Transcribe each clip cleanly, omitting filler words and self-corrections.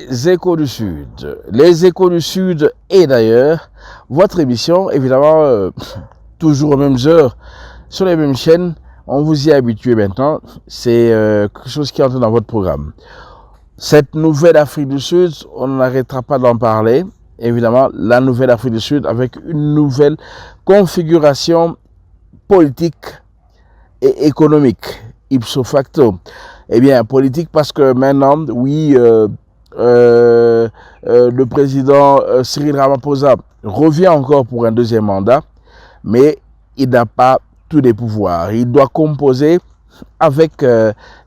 Les Échos du Sud. Les Échos du Sud et d'ailleurs, votre émission, évidemment, toujours aux mêmes heures, sur les mêmes chaînes. On vous y est habitué maintenant. C'est quelque chose qui entre dans votre programme. Cette nouvelle Afrique du Sud, on n'arrêtera pas d'en parler. Évidemment, la nouvelle Afrique du Sud avec une nouvelle configuration politique et économique, ipso facto. Eh bien, politique parce que maintenant, oui, le président Cyril Ramaphosa revient encore pour un deuxième mandat, mais il n'a pas tous les pouvoirs. Il doit composer avec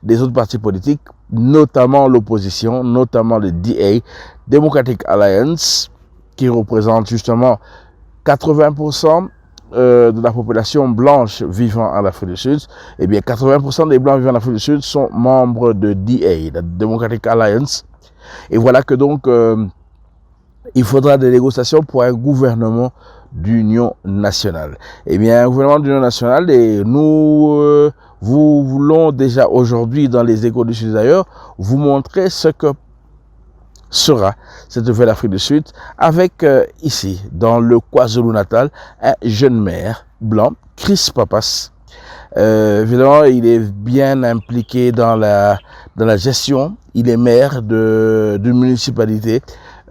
des autres partis politiques, notamment l'opposition, notamment le DA, Democratic Alliance, qui représente justement 80% de la population blanche vivant en Afrique du Sud. Eh bien, 80% des blancs vivant en Afrique du Sud sont membres de DA, la Democratic Alliance. Et voilà que donc, il faudra des négociations pour un gouvernement d'union nationale. Eh bien, un gouvernement d'union nationale, et nous vous voulons déjà aujourd'hui, dans les Échos du Sud d'ailleurs, vous montrer ce que sera cette nouvelle Afrique du Sud avec ici, dans le KwaZulu-Natal, un jeune maire blanc, Chris Pappas. Évidemment, il est bien impliqué dans la gestion. Il est maire d'une municipalité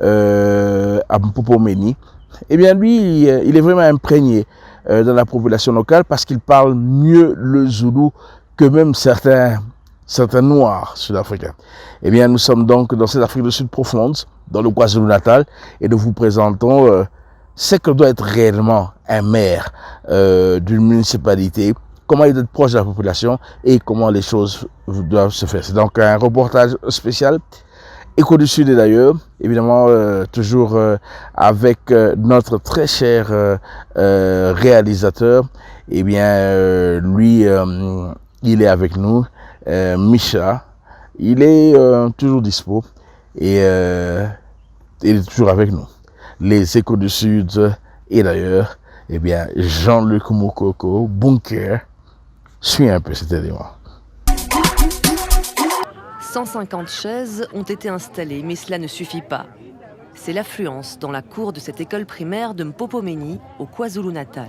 à Mpopomeni. Eh bien, lui, il est vraiment imprégné dans la population locale parce qu'il parle mieux le Zoulou que même certains noirs sud-africains. Eh bien, nous sommes donc dans cette Afrique du Sud profonde, dans le KwaZulu-Natal, et nous vous présentons ce que doit être réellement un maire d'une municipalité, comment il doit être proche de la population et comment les choses doivent se faire. C'est donc un reportage spécial. Échos du Sud et d'ailleurs, évidemment, toujours avec notre très cher réalisateur. Eh bien, lui, il est avec nous, Micha. Il est toujours dispo et il est toujours avec nous. Les Échos du Sud et d'ailleurs, eh bien, Jean-Luc Moukoko, Bunker, suit un peu cet élément. 150 chaises ont été installées, mais cela ne suffit pas. C'est l'affluence dans la cour de cette école primaire de Mpopomeni, au KwaZulu-Natal.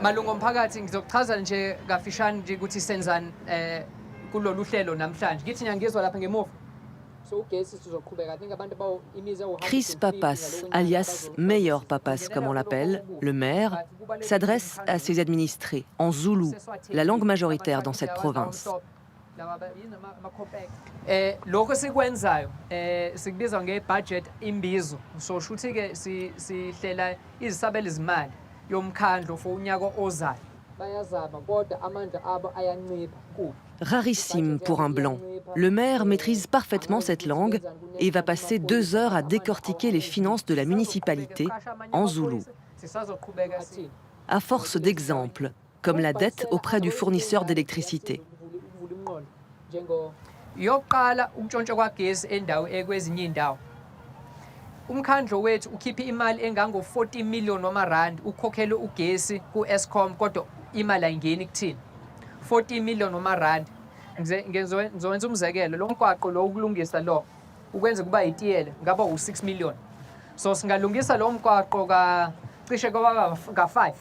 Malungu omphakathi ngizokuchaza nje kafishane nje ukuthi senzani kulolu hlelo namhlanje. Ngithi ngiyangizwa lapha ngemuva. Chris Pappas, alias Meilleur Pappas comme on l'appelle, le maire, s'adresse à ses administrés en zoulou, la langue majoritaire dans cette province. Lokho sikwenzayo sikubizwa nge-budget imbizo. So shuthi ke sihlela izisabelo izimali yomkhandlu for unyaka ozayo. Bayazama kodwa amandla abo ayancipha kubi. Rarissime pour un blanc. Le maire maîtrise parfaitement cette langue et va passer 2 heures à décortiquer les finances de la municipalité en zoulou. À force d'exemples, comme la dette auprès du fournisseur d'électricité. Yokuqala ukuntshontsha kwagesi endawo ekwezinye indawo. Umkhandlo wethu ukhipha imali engango-40 million rand ukhokhele ugesi ku-Eskom kodwa imali ayingeni kuthina. 40 million rand. Ngizowenza umzekelo lo mgwaqo lo ukulungisa lo ukwenza kuba itiyele ngaba u6 million. So singalungisa lo mgwaqo cishe ka5.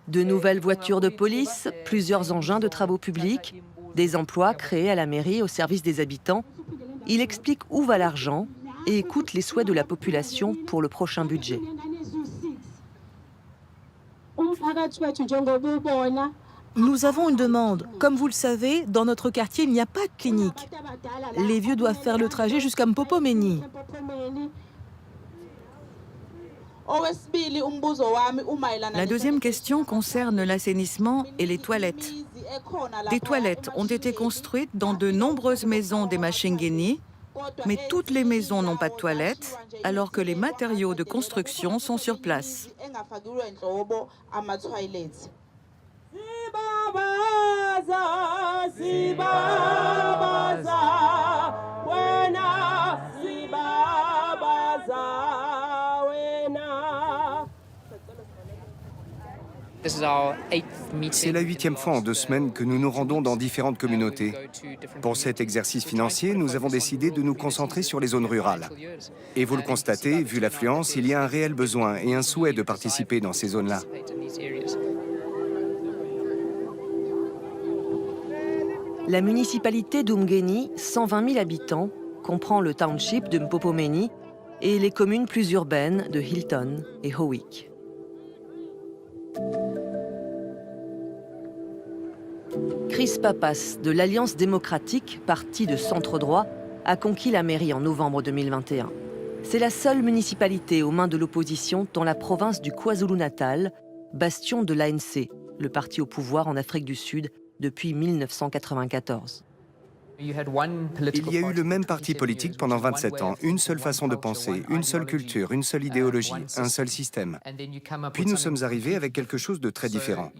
De nouvelles voitures de police, plusieurs engins de travaux publics, des emplois créés à la mairie au service des habitants. Il explique où va l'argent et écoute les souhaits de la population pour le prochain budget. Nous avons une demande. Comme vous le savez, dans notre quartier, il n'y a pas de clinique. Les vieux doivent faire le trajet jusqu'à Mpopomeni. La deuxième question concerne l'assainissement et les toilettes. Des toilettes ont été construites dans de nombreuses maisons des Mashengeni, mais toutes les maisons n'ont pas de toilettes, alors que les matériaux de construction sont sur place. C'est la 8e fois en 2 semaines que nous nous rendons dans différentes communautés. Pour cet exercice financier, nous avons décidé de nous concentrer sur les zones rurales. Et vous le constatez, vu l'affluence, il y a un réel besoin et un souhait de participer dans ces zones-là. La municipalité d'Umgeni, 120 000 habitants, comprend le township de Mpopomeni et les communes plus urbaines de Hilton et Howick. Chris Pappas, de l'Alliance démocratique, parti de centre-droit, a conquis la mairie en novembre 2021. C'est la seule municipalité aux mains de l'opposition dans la province du KwaZulu-Natal, bastion de l'ANC, le parti au pouvoir en Afrique du Sud depuis 1994. Il y a eu le même parti politique pendant 27 ans, une seule façon de penser, une seule culture, une seule idéologie, un seul système. Puis nous sommes arrivés avec quelque chose de très différent.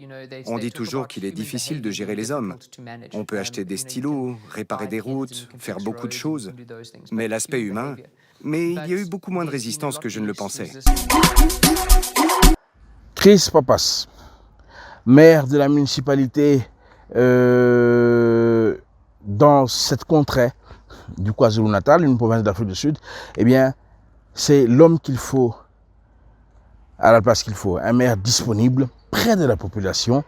On dit toujours qu'il est difficile de gérer les hommes. On peut acheter des stylos, réparer des routes, faire beaucoup de choses, mais l'aspect humain... Mais il y a eu beaucoup moins de résistance que je ne le pensais. Chris Pappas, maire de la municipalité dans cette contrée du KwaZulu-Natal, une province d'Afrique du Sud, eh bien, c'est l'homme qu'il faut à la place qu'il faut. Un maire disponible, près de la population.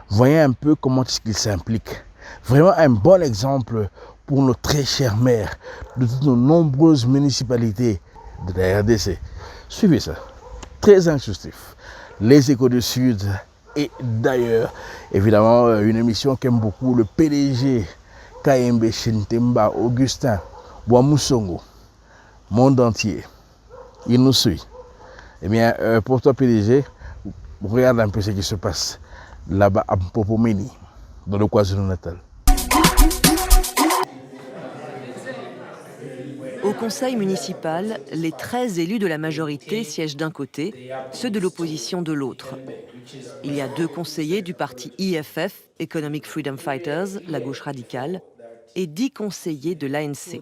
Voyez un peu comment est-ce qu'il s'implique. Vraiment un bon exemple pour nos très chers maires de toutes nos nombreuses municipalités de la RDC. Suivez ça. Très instructif. Les Échos du Sud et d'ailleurs, évidemment, une émission qu'aime beaucoup le PDG KMB Shintemba Augustin Wamusongo, monde entier. Il nous suit. Eh bien, pour toi PDG, regarde un peu ce qui se passe là-bas à Mpopomeni, dans le KwaZulu-Natal. Au conseil municipal, les 13 élus de la majorité siègent d'un côté, ceux de l'opposition de l'autre. Il y a 2 conseillers du parti EFF, Economic Freedom Fighters, la gauche radicale, et 10 conseillers de l'ANC.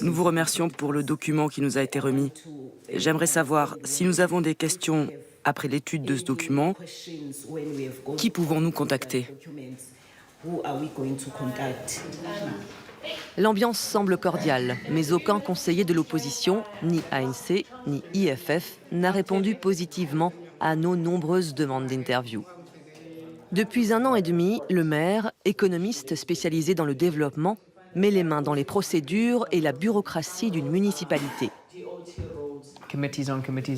Nous vous remercions pour le document qui nous a été remis. J'aimerais savoir si nous avons des questions après l'étude de ce document, qui pouvons-nous contacter ? L'ambiance semble cordiale, mais aucun conseiller de l'opposition, ni ANC, ni IFF, n'a répondu positivement à nos nombreuses demandes d'interview. Depuis 1 an et demi, le maire, économiste spécialisé dans le développement, met les mains dans les procédures et la bureaucratie d'une municipalité.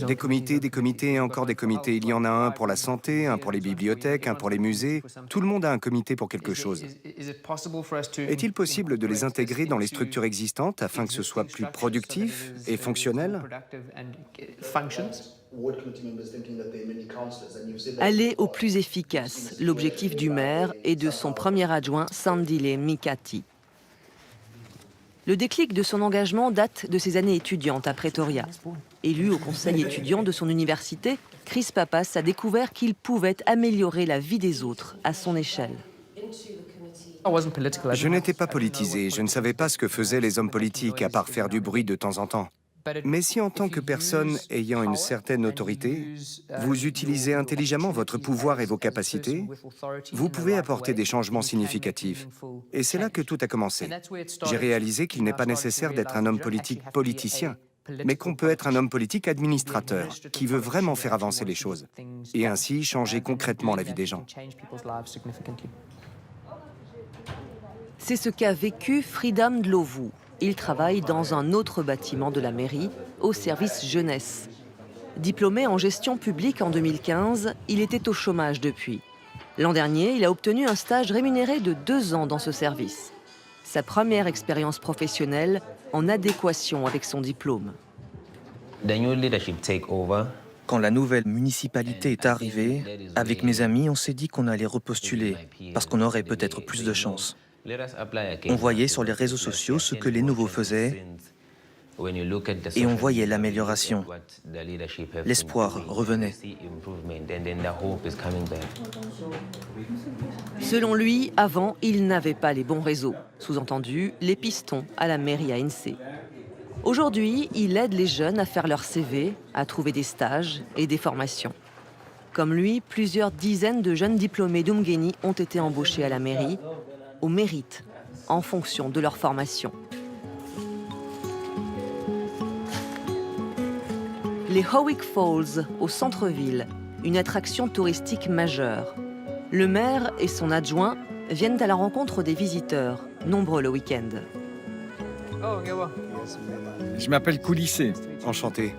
Des comités et encore des comités. Il y en a un pour la santé, un pour les bibliothèques, un pour les musées. Tout le monde a un comité pour quelque chose. Est-il possible de les intégrer dans les structures existantes afin que ce soit plus productif et fonctionnel ? Aller au plus efficace, l'objectif du maire et de son premier adjoint, Sandile Mikati. Le déclic de son engagement date de ses années étudiantes à Pretoria. Élu au conseil étudiant de son université, Chris Pappas a découvert qu'il pouvait améliorer la vie des autres à son échelle. Je n'étais pas politisé, je ne savais pas ce que faisaient les hommes politiques à part faire du bruit de temps en temps. Mais si en tant que personne ayant une certaine autorité, vous utilisez intelligemment votre pouvoir et vos capacités, vous pouvez apporter des changements significatifs. Et c'est là que tout a commencé. J'ai réalisé qu'il n'est pas nécessaire d'être un homme politique politicien, mais qu'on peut être un homme politique administrateur, qui veut vraiment faire avancer les choses, et ainsi changer concrètement la vie des gens. C'est ce qu'a vécu Freedom Dlovu. Il travaille dans un autre bâtiment de la mairie, au service jeunesse. Diplômé en gestion publique en 2015, il était au chômage depuis. L'an dernier, il a obtenu un stage rémunéré de 2 ans dans ce service. Sa première expérience professionnelle en adéquation avec son diplôme. Quand la nouvelle municipalité est arrivée, avec mes amis, on s'est dit qu'on allait repostuler, parce qu'on aurait peut-être plus de chance. On voyait sur les réseaux sociaux ce que les nouveaux faisaient et on voyait l'amélioration. L'espoir revenait. Selon lui, avant, il n'avait pas les bons réseaux. Sous-entendu, les pistons à la mairie ANC. Aujourd'hui, il aide les jeunes à faire leur CV, à trouver des stages et des formations. Comme lui, plusieurs dizaines de jeunes diplômés d'Umgeni ont été embauchés à la mairie, au mérite, en fonction de leur formation. Les Howick Falls, au centre-ville, une attraction touristique majeure. Le maire et son adjoint viennent à la rencontre des visiteurs, nombreux le week-end. Je m'appelle Coulissé. Enchanté.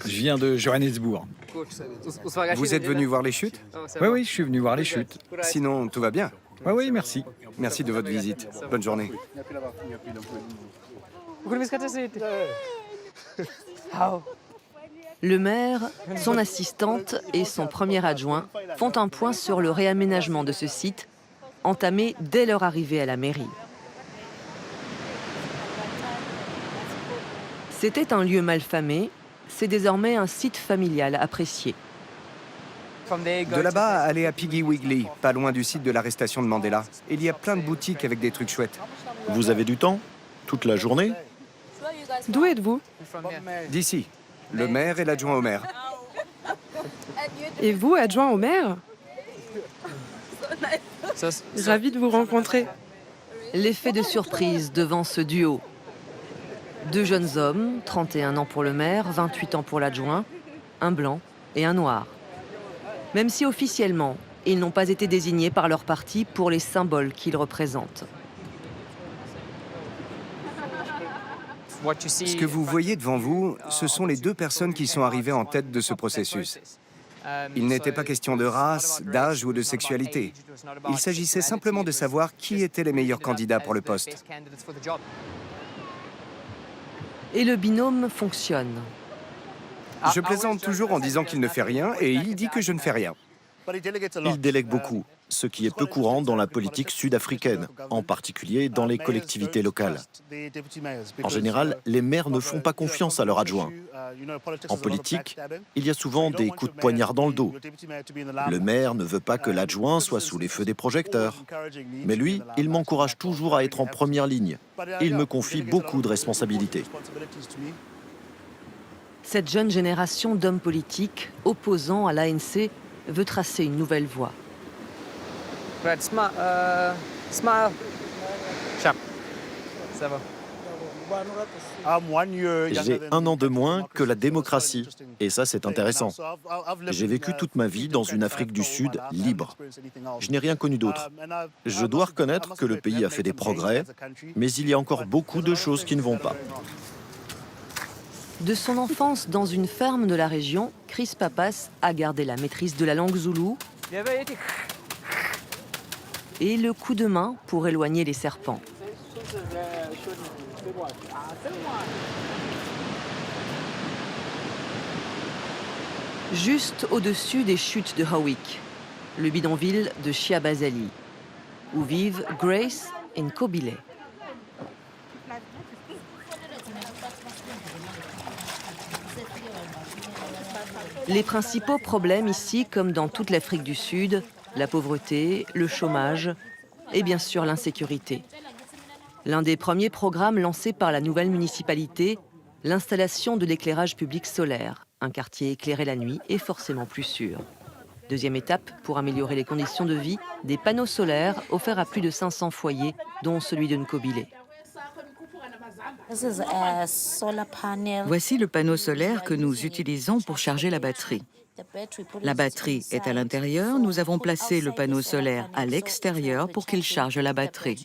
Je viens de Johannesburg. Vous êtes venu voir les chutes? Oui, je suis venu voir les chutes. Sinon, tout va bien. Oui, merci. Merci de votre visite. Bonne journée. Le maire, son assistante et son premier adjoint font un point sur le réaménagement de ce site, entamé dès leur arrivée à la mairie. C'était un lieu malfamé, c'est désormais un site familial apprécié. De là-bas, allez à Piggy Wiggly, pas loin du site de l'arrestation de Mandela. Il y a plein de boutiques avec des trucs chouettes. Vous avez du temps? Toute la journée? D'où êtes-vous? D'ici, le maire et l'adjoint au maire. Et vous, adjoint au maire? Ravi de vous rencontrer. L'effet de surprise devant ce duo. Deux jeunes hommes, 31 ans pour le maire, 28 ans pour l'adjoint, un blanc et un noir. Même si officiellement, ils n'ont pas été désignés par leur parti pour les symboles qu'ils représentent. Ce que vous voyez devant vous, ce sont les deux personnes qui sont arrivées en tête de ce processus. Il n'était pas question de race, d'âge ou de sexualité. Il s'agissait simplement de savoir qui étaient les meilleurs candidats pour le poste. Et le binôme fonctionne. Je plaisante toujours en disant qu'il ne fait rien et il dit que je ne fais rien. Il délègue beaucoup, ce qui est peu courant dans la politique sud-africaine, en particulier dans les collectivités locales. En général, les maires ne font pas confiance à leurs adjoints. En politique, il y a souvent des coups de poignard dans le dos. Le maire ne veut pas que l'adjoint soit sous les feux des projecteurs. Mais lui, il m'encourage toujours à être en première ligne. Il me confie beaucoup de responsabilités. Cette jeune génération d'hommes politiques opposants à l'ANC veut tracer une nouvelle voie. J'ai un an de moins que la démocratie, et ça c'est intéressant. J'ai vécu toute ma vie dans une Afrique du Sud libre. Je n'ai rien connu d'autre. Je dois reconnaître que le pays a fait des progrès, mais il y a encore beaucoup de choses qui ne vont pas. De son enfance dans une ferme de la région, Chris Papas a gardé la maîtrise de la langue zoulou et le coup de main pour éloigner les serpents. Juste au-dessus des chutes de Howick, le bidonville de Chiabazali, où vivent Grace et Nkobile. Les principaux problèmes ici, comme dans toute l'Afrique du Sud, la pauvreté, le chômage et bien sûr l'insécurité. L'un des premiers programmes lancés par la nouvelle municipalité, l'installation de l'éclairage public solaire. Un quartier éclairé la nuit est forcément plus sûr. Deuxième étape, pour améliorer les conditions de vie, des panneaux solaires offerts à plus de 500 foyers, dont celui de Nkobile. Voici le panneau solaire que nous utilisons pour charger la batterie. La batterie est à l'intérieur. Nous avons placé le panneau solaire à l'extérieur pour qu'il charge la batterie.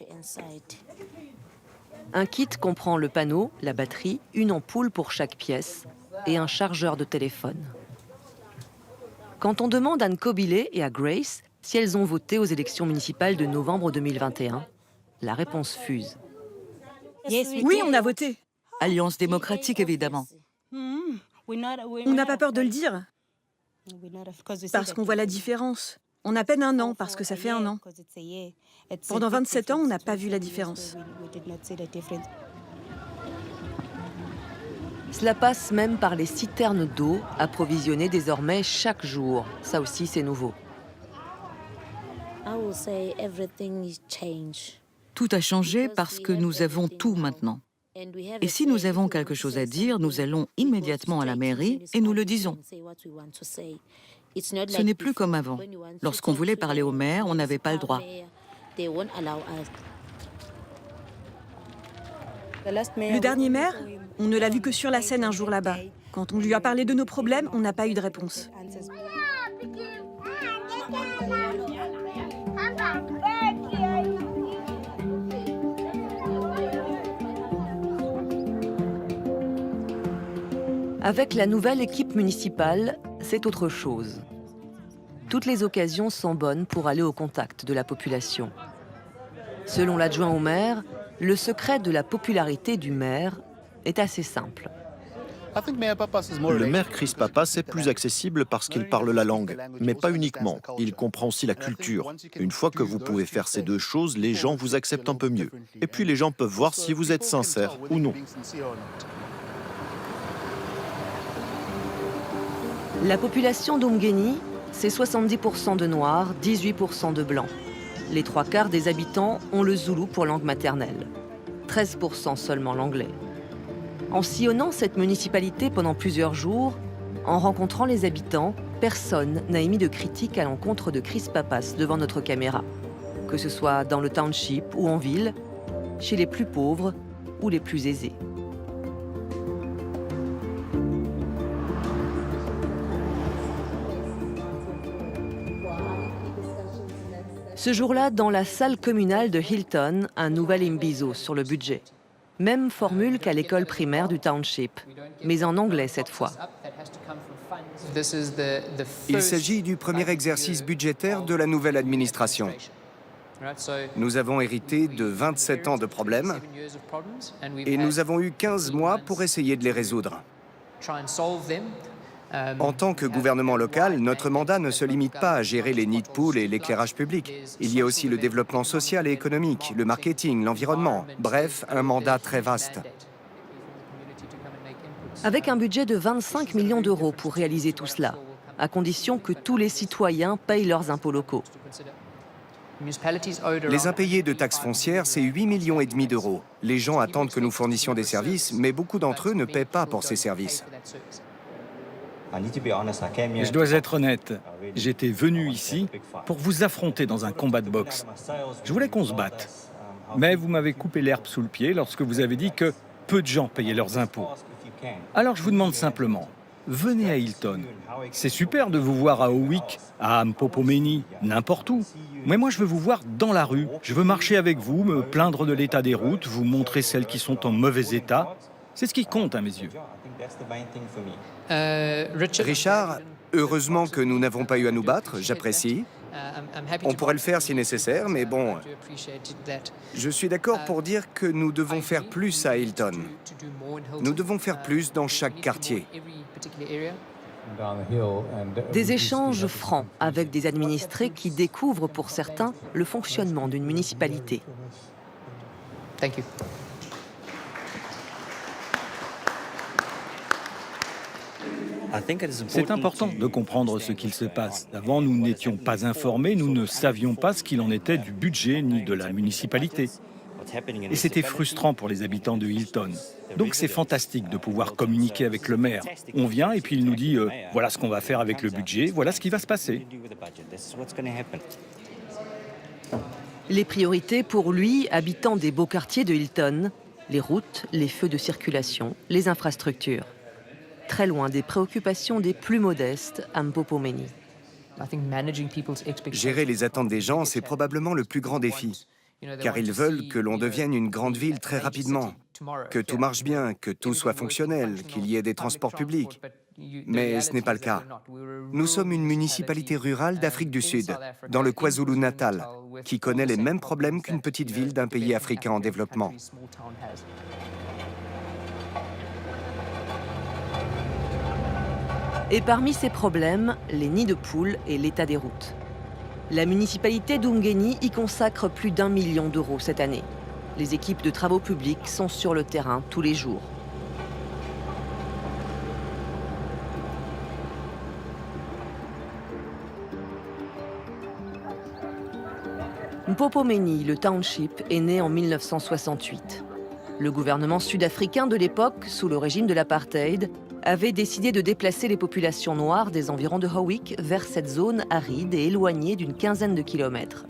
Un kit comprend le panneau, la batterie, une ampoule pour chaque pièce et un chargeur de téléphone. Quand on demande à Nkobile et à Grace si elles ont voté aux élections municipales de novembre 2021, la réponse fuse. Oui, on a voté. Alliance démocratique, évidemment. On n'a pas peur de le dire. Parce qu'on voit la différence. On a à peine un an, parce que ça fait un an. Pendant 27 ans, on n'a pas vu la différence. Cela passe même par les citernes d'eau, approvisionnées désormais chaque jour. Ça aussi, c'est nouveau. Tout a changé parce que nous avons tout maintenant. Et si nous avons quelque chose à dire, nous allons immédiatement à la mairie et nous le disons. Ce n'est plus comme avant. Lorsqu'on voulait parler au maire, on n'avait pas le droit. Le dernier maire, on ne l'a vu que sur la scène un jour là-bas. Quand on lui a parlé de nos problèmes, on n'a pas eu de réponse. Avec la nouvelle équipe municipale, c'est autre chose. Toutes les occasions sont bonnes pour aller au contact de la population. Selon l'adjoint au maire, le secret de la popularité du maire est assez simple. Le maire Chris Pappas est plus accessible parce qu'il parle la langue, mais pas uniquement. Il comprend aussi la culture. Une fois que vous pouvez faire ces deux choses, les gens vous acceptent un peu mieux. Et puis les gens peuvent voir si vous êtes sincère ou non. La population d'Umgeni, c'est 70% de Noirs, 18% de Blancs. Les 3/4 des habitants ont le zoulou pour langue maternelle. 13% seulement l'anglais. En sillonnant cette municipalité pendant plusieurs jours, en rencontrant les habitants, personne n'a émis de critique à l'encontre de Chris Pappas devant notre caméra. Que ce soit dans le township ou en ville, chez les plus pauvres ou les plus aisés. Ce jour-là, dans la salle communale de Hilton, un nouvel imbizo sur le budget. Même formule qu'à l'école primaire du township, mais en anglais cette fois. Il s'agit du premier exercice budgétaire de la nouvelle administration. Nous avons hérité de 27 ans de problèmes et nous avons eu 15 mois pour essayer de les résoudre. En tant que gouvernement local, notre mandat ne se limite pas à gérer les nids de poules et l'éclairage public. Il y a aussi le développement social et économique, le marketing, l'environnement. Bref, un mandat très vaste. Avec un budget de 25 millions d'euros pour réaliser tout cela, à condition que tous les citoyens payent leurs impôts locaux. Les impayés de taxes foncières, c'est 8,5 millions d'euros. Les gens attendent que nous fournissions des services, mais beaucoup d'entre eux ne paient pas pour ces services. Je dois être honnête, j'étais venu ici pour vous affronter dans un combat de boxe. Je voulais qu'on se batte. Mais vous m'avez coupé l'herbe sous le pied lorsque vous avez dit que peu de gens payaient leurs impôts. Alors je vous demande simplement, venez à Hilton. C'est super de vous voir à Howick, à Mpopomeni, n'importe où. Mais moi je veux vous voir dans la rue. Je veux marcher avec vous, me plaindre de l'état des routes, vous montrer celles qui sont en mauvais état. C'est ce qui compte à mes yeux. Richard, heureusement que nous n'avons pas eu à nous battre, j'apprécie. On pourrait le faire si nécessaire, mais bon, je suis d'accord pour dire que nous devons faire plus à Hilton. Nous devons faire plus dans chaque quartier. Des échanges francs avec des administrés qui découvrent pour certains le fonctionnement d'une municipalité. Thank you. C'est important de comprendre ce qu'il se passe. Avant, nous n'étions pas informés, nous ne savions pas ce qu'il en était du budget ni de la municipalité. Et c'était frustrant pour les habitants de Hilton. Donc c'est fantastique de pouvoir communiquer avec le maire. On vient et puis il nous dit voilà ce qu'on va faire avec le budget, voilà ce qui va se passer. Les priorités pour lui, habitant des beaux quartiers de Hilton, les routes, les feux de circulation, les infrastructures. Très loin des préoccupations des plus modestes à Mpopomeni. Gérer les attentes des gens, c'est probablement le plus grand défi. Car ils veulent que l'on devienne une grande ville très rapidement, que tout marche bien, que tout soit fonctionnel, qu'il y ait des transports publics. Mais ce n'est pas le cas. Nous sommes une municipalité rurale d'Afrique du Sud, dans le KwaZulu-Natal, qui connaît les mêmes problèmes qu'une petite ville d'un pays africain en développement. Et parmi ces problèmes, les nids de poules et l'état des routes. La municipalité d'Umgeni y consacre plus d'1 million d'euros cette année. Les équipes de travaux publics sont sur le terrain tous les jours. Mpopomeni, le township, est né en 1968. Le gouvernement sud-africain de l'époque, sous le régime de l'apartheid, avait décidé de déplacer les populations noires des environs de Howick vers cette zone aride et éloignée d'une quinzaine de kilomètres.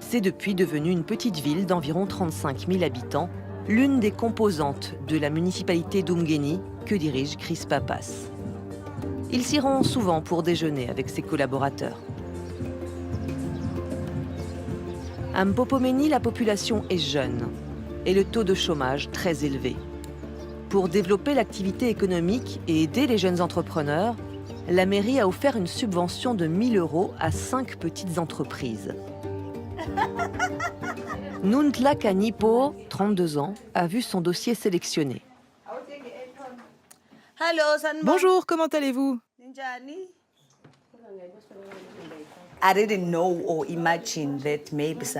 C'est depuis devenu une petite ville d'environ 35 000 habitants, l'une des composantes de la municipalité d'Umgeni que dirige Chris Pappas. Il s'y rend souvent pour déjeuner avec ses collaborateurs. À Mpopomeni, la population est jeune et le taux de chômage très élevé. Pour développer l'activité économique et aider les jeunes entrepreneurs, la mairie a offert une subvention de 1 000 € à 5 petites entreprises. Nuntla Kanipo, 32 ans, a vu son dossier sélectionné. Bonjour, comment allez-vous?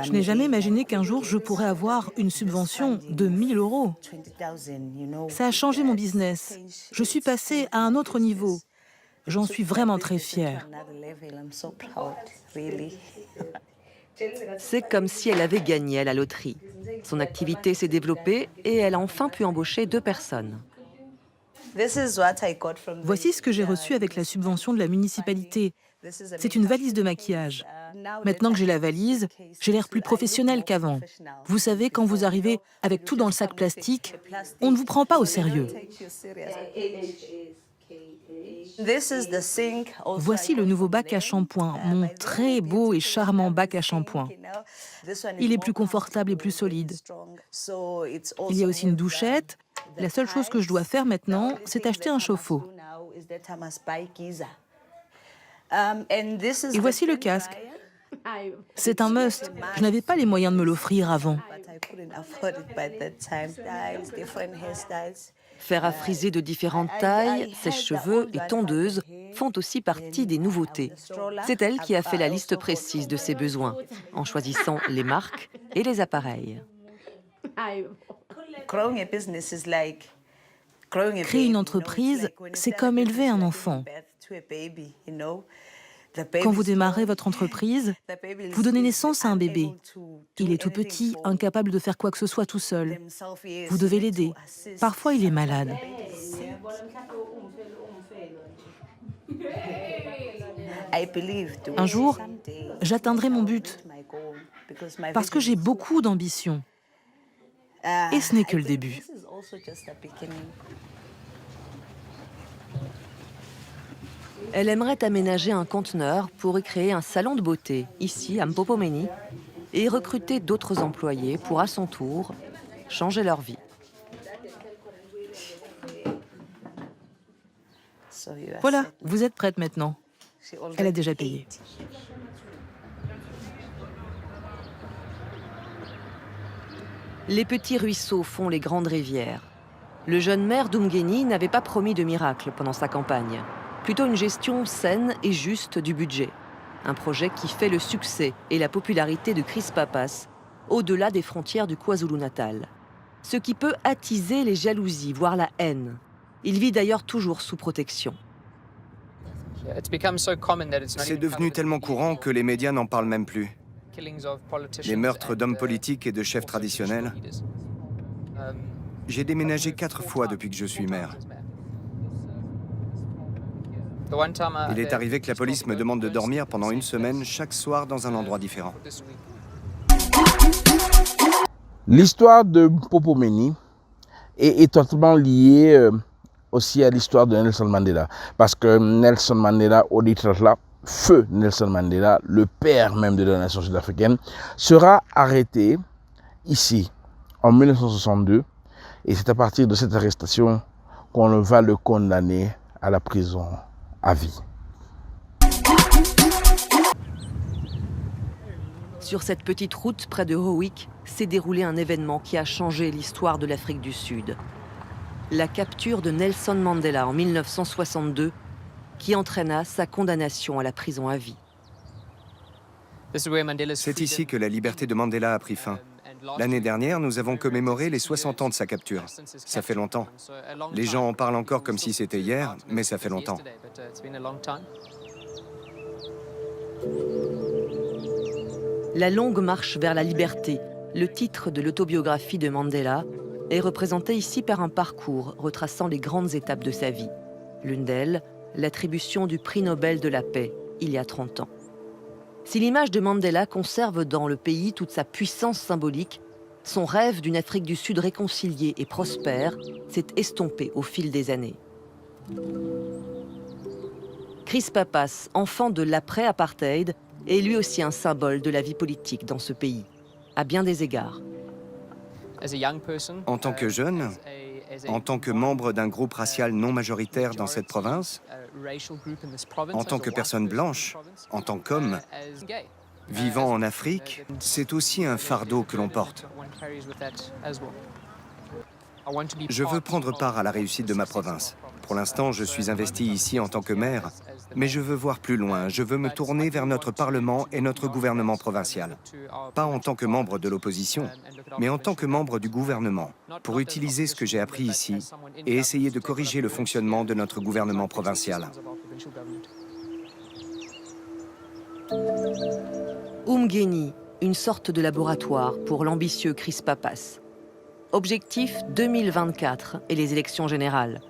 Je n'ai jamais imaginé qu'un jour je pourrais avoir une subvention de 1 000 €. Ça a changé mon business. Je suis passée à un autre niveau. J'en suis vraiment très fière. C'est comme si elle avait gagné à la loterie. Son activité s'est développée et elle a enfin pu embaucher 2 personnes. Voici ce que j'ai reçu avec la subvention de la municipalité. C'est une valise de maquillage. Maintenant que j'ai la valise, j'ai l'air plus professionnelle qu'avant. Vous savez, quand vous arrivez avec tout dans le sac plastique, on ne vous prend pas au sérieux. Voici le nouveau bac à shampoing, mon très beau et charmant bac à shampoing. Il est plus confortable et plus solide. Il y a aussi une douchette. La seule chose que je dois faire maintenant, c'est acheter un chauffe-eau. Et voici le casque. C'est un must. Je n'avais pas les moyens de me l'offrir avant. Fer à friser de différentes tailles, sèche-cheveux et tondeuses font aussi partie des nouveautés. C'est elle qui a fait la liste précise de ses besoins, en choisissant les marques et les appareils. Créer une entreprise, c'est comme élever un enfant. Quand vous démarrez votre entreprise, vous donnez naissance à un bébé. Il est tout petit, incapable de faire quoi que ce soit tout seul. Vous devez l'aider. Parfois, il est malade. Un jour, j'atteindrai mon but, parce que j'ai beaucoup d'ambition. Et ce n'est que le début. Elle aimerait aménager un conteneur pour y créer un salon de beauté, ici à Mpopomeni, et recruter d'autres employés pour, à son tour, changer leur vie. Voilà, vous êtes prête maintenant. Elle a déjà payé. Les petits ruisseaux font les grandes rivières. Le jeune maire d'Umgeni n'avait pas promis de miracle pendant sa campagne. Plutôt une gestion saine et juste du budget. Un projet qui fait le succès et la popularité de Chris Pappas au-delà des frontières du KwaZulu-Natal. Ce qui peut attiser les jalousies, voire la haine. Il vit d'ailleurs toujours sous protection. C'est devenu tellement courant que les médias n'en parlent même plus. Les meurtres d'hommes politiques et de chefs traditionnels. J'ai déménagé 4 fois depuis que je suis maire. Il est arrivé que la police me demande de dormir pendant 1 semaine chaque soir dans un endroit différent. L'histoire de Mpopomeni est étroitement liée aussi à l'histoire de Nelson Mandela. Parce que Nelson Mandela, là, feu Nelson Mandela, le père même de la nation sud-africaine, sera arrêté ici en 1962. Et c'est à partir de cette arrestation qu'on va le condamner à la prison à vie. Sur cette petite route près de Howick s'est déroulé un événement qui a changé l'histoire de l'Afrique du Sud. La capture de Nelson Mandela en 1962 qui entraîna sa condamnation à la prison à vie. C'est ici que la liberté de Mandela a pris fin. L'année dernière, nous avons commémoré les 60 ans de sa capture. Ça fait longtemps. Les gens en parlent encore comme si c'était hier, mais ça fait longtemps. La longue marche vers la liberté, le titre de l'autobiographie de Mandela, est représenté ici par un parcours retraçant les grandes étapes de sa vie. L'une d'elles, l'attribution du prix Nobel de la paix, il y a 30 ans. Si l'image de Mandela conserve dans le pays toute sa puissance symbolique, son rêve d'une Afrique du Sud réconciliée et prospère s'est estompé au fil des années. Chris Pappas, enfant de l'après-apartheid, est lui aussi un symbole de la vie politique dans ce pays, à bien des égards. En tant que jeune, en tant que membre d'un groupe racial non majoritaire dans cette province, en tant que personne blanche, en tant qu'homme, vivant en Afrique, c'est aussi un fardeau que l'on porte. Je veux prendre part à la réussite de ma province. Pour l'instant, je suis investi ici en tant que maire, mais je veux voir plus loin. Je veux me tourner vers notre Parlement et notre gouvernement provincial. Pas en tant que membre de l'opposition, mais en tant que membre du gouvernement, pour utiliser ce que j'ai appris ici et essayer de corriger le fonctionnement de notre gouvernement provincial. Umgeni, une sorte de laboratoire pour l'ambitieux Chris Pappas. Objectif 2024 et les élections générales,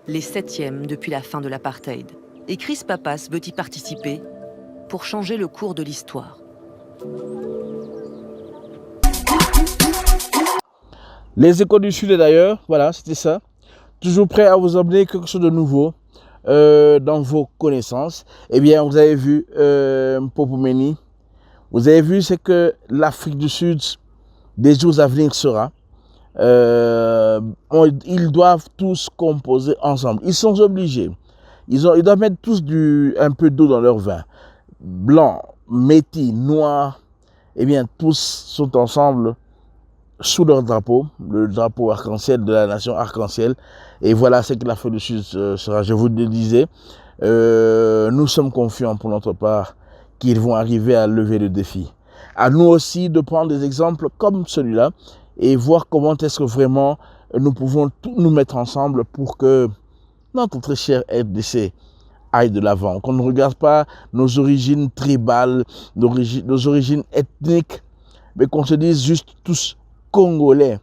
les 7e depuis la fin de l'apartheid. Et Chris Pappas veut y participer pour changer le cours de l'histoire. Les Échos du Sud d'ailleurs, voilà, c'était ça. Toujours prêt à vous emmener quelque chose de nouveau dans vos connaissances. Eh bien, vous avez vu Mpopumeni. Vous avez vu, c'est que l'Afrique du Sud, des jours à venir sera. Ils doivent tous composer ensemble. Ils sont obligés. Ils doivent mettre tous un peu d'eau dans leur vin. Blanc, métis, noir, eh bien, tous sont ensemble sous leur drapeau, le drapeau arc-en-ciel de la nation arc-en-ciel. Et voilà ce que l'Afrique du Sud sera. Je vous le disais, nous sommes confiants pour notre part qu'ils vont arriver à lever le défi. À nous aussi de prendre des exemples comme celui-là et voir comment est-ce que vraiment nous pouvons tous nous mettre ensemble pour que notre très cher RDC aille de l'avant. Qu'on ne regarde pas nos origines tribales, nos origines ethniques, mais qu'on se dise juste tous Congolais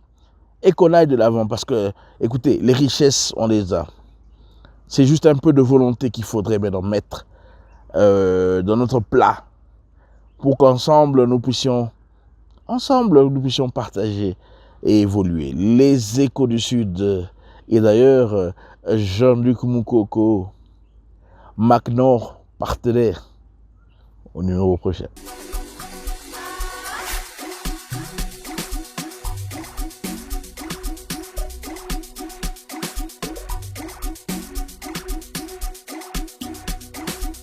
et qu'on aille de l'avant. Parce que, écoutez, les richesses, on les a. C'est juste un peu de volonté qu'il faudrait maintenant mettre dans notre plat pour qu'ensemble nous puissions partager et évoluer. Les Échos du Sud, et d'ailleurs Jean-Luc Moukoko, Mac Nord, partenaire, au numéro prochain.